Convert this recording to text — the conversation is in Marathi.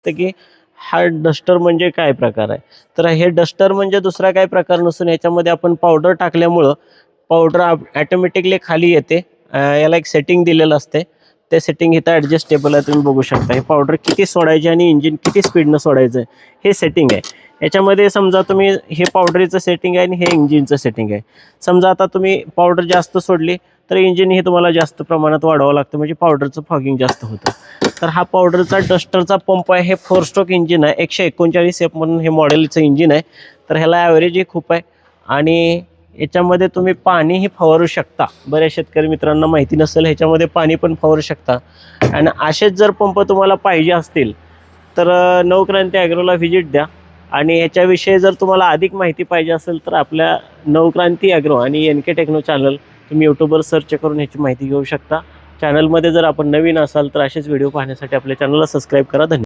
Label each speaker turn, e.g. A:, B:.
A: शकतं की हा डस्टर म्हणजे काय प्रकार आहे. तर हे डस्टर म्हणजे दुसरा काय प्रकार नसून याच्यामध्ये आपण पावडर टाकल्यामुळं पावडर ऑटोमॅटिकली खाली येते. याला एक सेटिंग दिलेलं असते. ते सेटिंग इथं ॲडजस्टेबल आहे, तुम्ही बघू शकता. हे पावडर किती सोडायची आणि इंजिन किती स्पीडनं सोडायचं हे सेटिंग आहे. याच्यामध्ये समजा तुम्ही हे पावडरीचं सेटिंग आहे आणि हे इंजिनचं सेटिंग आहे. समजा आता तुम्ही पावडर जास्त सोडली तर इंजिन हे तुम्हाला जास्त प्रमाणात वाढवावं लागतं, म्हणजे पावडरचं फॉगिंग जास्त होतं. तर हा पावडरचा डस्टरचा पंप आहे. हे 4 स्ट्रोक इंजिन आहे. 139 एफ म्हणून हे मॉडेलचं इंजिन आहे. तर ह्याला ॲव्हरेजही खूप आहे आणि याच्यामध्ये तुम्ही पाणीही फवारू शकता. बऱ्याच शेतकरी मित्रांना माहिती नसेल, ह्याच्यामध्ये पाणी पण फवारू शकता. आणि असेच जर पंप तुम्हाला पाहिजे असतील तर नवक्रांती ॲग्रोला व्हिजिट द्या. आणि ह्याच्याविषयी जर तुम्हाला अधिक माहिती पाहिजे असेल तर आपल्या नवक्रांती ॲग्रो आणि NK टेक्नो चॅनल तुम्ही यूट्यूबवर सर्च करून ह्याची माहिती घेऊ शकता. चॅनलमध्ये जर आपण नवीन असाल तर असेच व्हिडिओ पाहण्यासाठी आपल्या चॅनलला सबस्क्राईब करा. धन्यवाद.